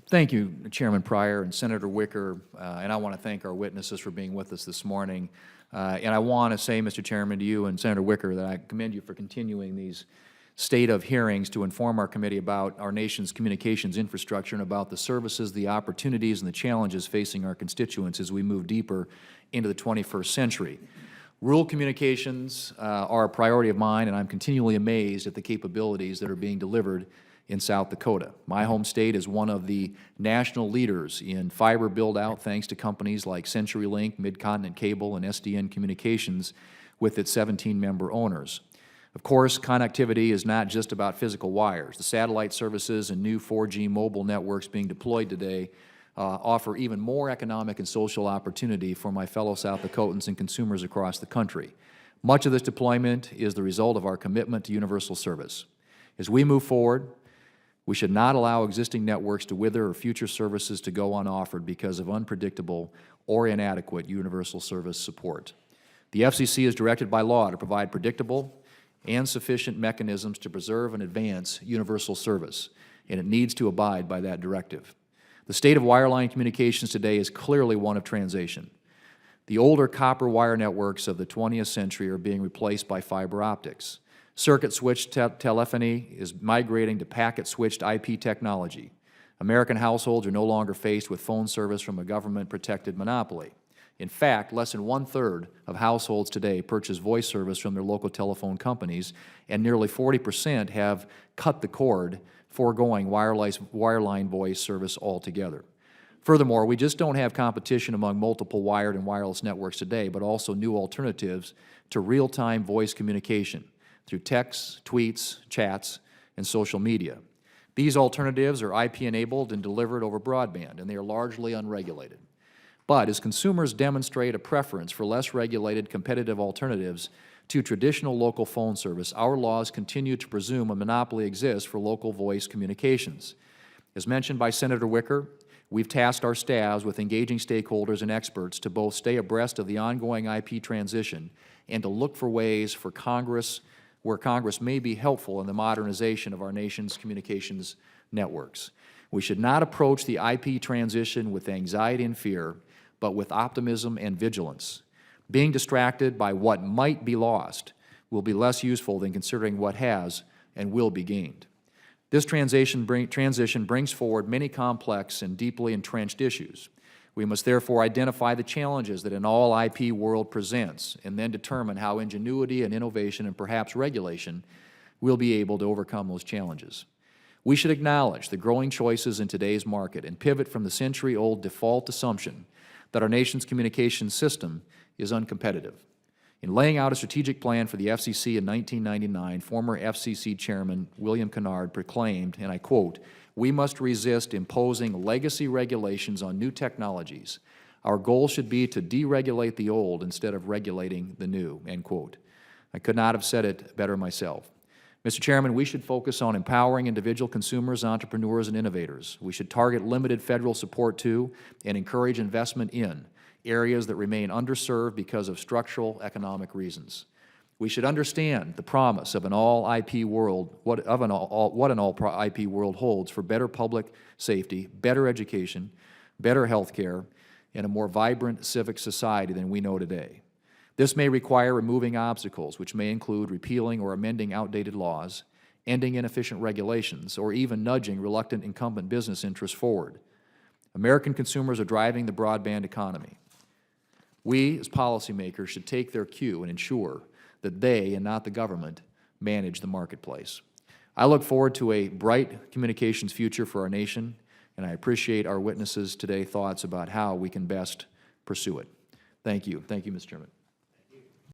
Thank you, Chairman Pryor and Senator Wicker, and I want to thank our witnesses for being with us this morning. And I want to say, Mr. Chairman, to you and Senator Wicker that I commend you for continuing these state of hearings to inform our committee about our nation's communications infrastructure and about the services, the opportunities, and the challenges facing our constituents as we move deeper into the 21st century. Rural communications are a priority of mine, and I'm continually amazed at the capabilities that are being delivered in South Dakota. My home state is one of the national leaders in fiber build-out thanks to companies like CenturyLink, Mid-Continent Cable, and SDN Communications with its 17-member owners. Of course, connectivity is not just about physical wires. The satellite services and new 4G mobile networks being deployed today offer even more economic and social opportunity for my fellow South Dakotans and consumers across the country. Much of this deployment is the result of our commitment to universal service. As we move forward, we should not allow existing networks to wither or future services to go unoffered because of unpredictable or inadequate universal service support. The FCC is directed by law to provide predictable and sufficient mechanisms to preserve and advance universal service, and it needs to abide by that directive. The state of wireline communications today is clearly one of transition. The older copper wire networks of the 20th century are being replaced by fiber optics. Circuit-switched telephony is migrating to packet-switched IP technology. American households are no longer faced with phone service from a government-protected monopoly. In fact, less than 1/3 of households today purchase voice service from their local telephone companies, and nearly 40% have cut the cord, foregoing wireline voice service altogether. Furthermore, we just don't have competition among multiple wired and wireless networks today, but also new alternatives to real-time voice communication through texts, tweets, chats, and social media. These alternatives are IP-enabled and delivered over broadband, and they are largely unregulated. But as consumers demonstrate a preference for less regulated competitive alternatives to traditional local phone service, our laws continue to presume a monopoly exists for local voice communications. As mentioned by Senator Wicker, we've tasked our staffs with engaging stakeholders and experts to both stay abreast of the ongoing IP transition and to look for ways for where Congress may be helpful in the modernization of our nation's communications networks. We should not approach the IP transition with anxiety and fear, but with optimism and vigilance. Being distracted by what might be lost will be less useful than considering what has and will be gained. This transition brings forward many complex and deeply entrenched issues. We must therefore identify the challenges that an all-IP world presents and then determine how ingenuity and innovation and perhaps regulation will be able to overcome those challenges. We should acknowledge the growing choices in today's market and pivot from the century-old default assumption that our nation's communications system is uncompetitive. In laying out a strategic plan for the FCC in 1999, former FCC Chairman William Kennard proclaimed, and I quote, "We must resist imposing legacy regulations on new technologies. Our goal should be to deregulate the old instead of regulating the new," end quote. I could not have said it better myself. Mr. Chairman, we should focus on empowering individual consumers, entrepreneurs, and innovators. We should target limited federal support to and encourage investment in areas that remain underserved because of structural economic reasons. We should understand the promise of an all-IP world, what an all-IP world holds for better public safety, better education, better health care, and a more vibrant civic society than we know today. This may require removing obstacles, which may include repealing or amending outdated laws, ending inefficient regulations, or even nudging reluctant incumbent business interests forward. American consumers are driving the broadband economy. We, as policymakers, should take their cue and ensure that they, and not the government, manage the marketplace. I look forward to a bright communications future for our nation, and I appreciate our witnesses' today thoughts about how we can best pursue it. Thank you. Thank you, Mr. Chairman.